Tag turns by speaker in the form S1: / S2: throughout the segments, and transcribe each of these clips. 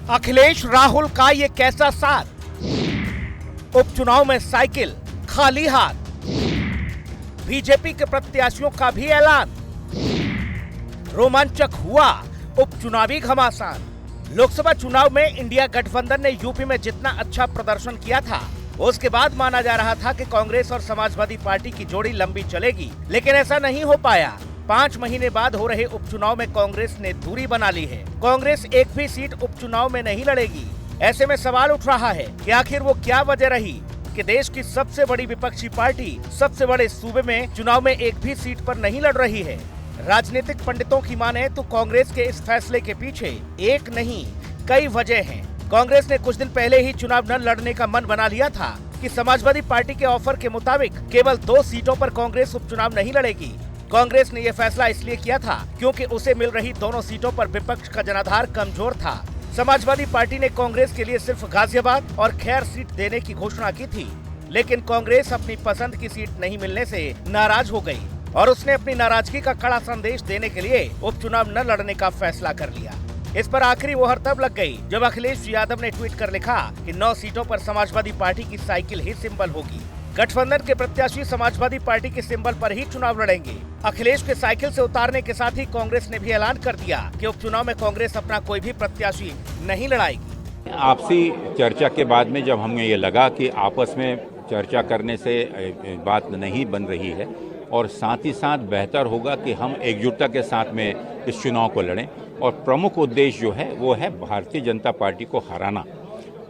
S1: अखिलेश राहुल का ये कैसा साथ, उपचुनाव में साइकिल खाली हाथ, बीजेपी के प्रत्याशियों का भी ऐलान, रोमांचक हुआ उपचुनावी घमासान। लोकसभा चुनाव में इंडिया गठबंधन ने यूपी में जितना अच्छा प्रदर्शन किया था, उसके बाद माना जा रहा था कि कांग्रेस और समाजवादी पार्टी की जोड़ी लंबी चलेगी, लेकिन ऐसा नहीं हो पाया। 5 महीने बाद हो रहे उपचुनाव में कांग्रेस ने दूरी बना ली है। कांग्रेस एक भी सीट उपचुनाव में नहीं लड़ेगी। ऐसे में सवाल उठ रहा है कि आखिर वो क्या वजह रही कि देश की सबसे बड़ी विपक्षी पार्टी सबसे बड़े सूबे में चुनाव में एक भी सीट पर नहीं लड़ रही है। राजनीतिक पंडितों की माने तो कांग्रेस के इस फैसले के पीछे एक नहीं कई वजह हैं। कांग्रेस ने कुछ दिन पहले ही चुनाव न लड़ने का मन बना लिया था कि समाजवादी पार्टी के ऑफर के मुताबिक केवल 2 सीटों पर कांग्रेस उपचुनाव नहीं लड़ेगी। कांग्रेस ने यह फैसला इसलिए किया था क्योंकि उसे मिल रही दोनों सीटों पर विपक्ष का जनाधार कमजोर था। समाजवादी पार्टी ने कांग्रेस के लिए सिर्फ गाजियाबाद और खैर सीट देने की घोषणा की थी, लेकिन कांग्रेस अपनी पसंद की सीट नहीं मिलने से नाराज हो गई और उसने अपनी नाराजगी का कड़ा संदेश देने के लिए उपचुनाव न लड़ने का फैसला कर लिया। इस पर आखिरी मोहर तब लग गई जब अखिलेश यादव ने ट्वीट कर लिखा कि 9 सीटों पर समाजवादी पार्टी की साइकिल ही सिंबल होगी। गठबंधन के प्रत्याशी समाजवादी पार्टी के सिंबल पर ही चुनाव लड़ेंगे। अखिलेश के साइकिल से उतारने के साथ ही कांग्रेस ने भी ऐलान कर दिया कि उपचुनाव में कांग्रेस अपना कोई भी प्रत्याशी नहीं लड़ाएगी।
S2: आपसी चर्चा के बाद में जब हमें ये लगा कि आपस में चर्चा करने से बात नहीं बन रही है और साथ ही साथ बेहतर होगा कि हम एकजुटता के साथ में इस चुनाव को लड़ें और प्रमुख उद्देश्य जो है वो है भारतीय जनता पार्टी को हराना,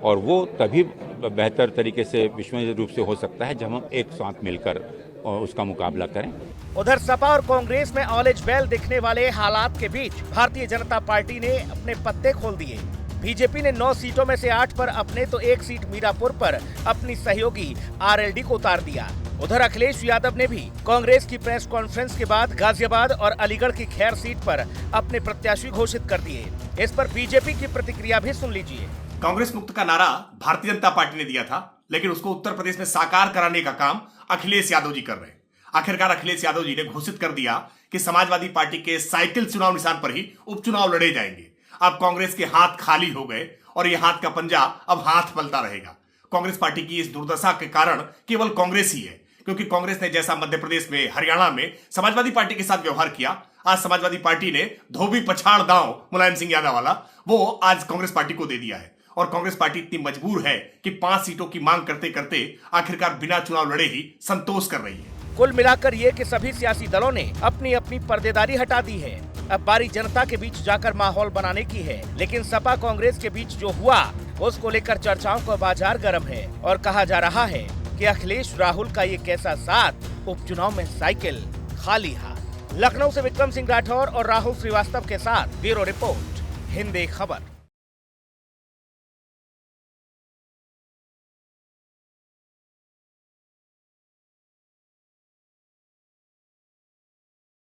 S2: और वो तभी बेहतर तरीके से विश्वसनीय रूप से हो सकता है जब हम एक साथ मिलकर उसका मुकाबला करें।
S1: उधर सपा और कांग्रेस में ऑल इज वेल दिखने वाले हालात के बीच भारतीय जनता पार्टी ने अपने पत्ते खोल दिए। बीजेपी ने 9 सीटों में से 8 पर अपने तो 1 सीट मीरापुर पर अपनी सहयोगी आरएलडी को उतार दिया। उधर अखिलेश यादव ने भी कांग्रेस की प्रेस कॉन्फ्रेंस के बाद गाजियाबाद और अलीगढ़ की खैर सीट पर अपने प्रत्याशी घोषित कर दिए। इस पर बीजेपी की प्रतिक्रिया भी सुन लीजिए।
S3: कांग्रेस मुक्त का नारा भारतीय जनता पार्टी ने दिया था, लेकिन उसको उत्तर प्रदेश में साकार कराने का काम अखिलेश यादव जी कर रहे हैं। आखिरकार अखिलेश यादव जी ने घोषित कर दिया कि समाजवादी पार्टी के साइकिल चुनाव निशान पर ही उपचुनाव लड़े जाएंगे। अब कांग्रेस के हाथ खाली हो गए और ये हाथ का पंजा अब हाथ पलता रहेगा। कांग्रेस पार्टी की इस दुर्दशा के कारण केवल कांग्रेस ही है, क्योंकि कांग्रेस ने जैसा मध्य प्रदेश में, हरियाणा में समाजवादी पार्टी के साथ व्यवहार किया, आज समाजवादी पार्टी ने धोबी पछाड़ दांव मुलायम सिंह यादव वाला वो आज कांग्रेस पार्टी को दे दिया है। और कांग्रेस पार्टी इतनी मजबूर है कि 5 सीटों की मांग करते करते आखिरकार बिना चुनाव लड़े ही संतोष कर रही है।
S1: कुल मिलाकर ये कि सभी सियासी दलों ने अपनी अपनी पर्देदारी हटा दी है। अब बारी जनता के बीच जाकर माहौल बनाने की है, लेकिन सपा कांग्रेस के बीच जो हुआ उसको लेकर चर्चाओं का बाजार गर्म है और कहा जा रहा है कि अखिलेश राहुल का ये कैसा साथ, उपचुनाव में साइकिल खाली हाथ। लखनऊ से विक्रम सिंह राठौर और राहुल श्रीवास्तव के साथ ब्यूरो रिपोर्ट, हिंदी खबर।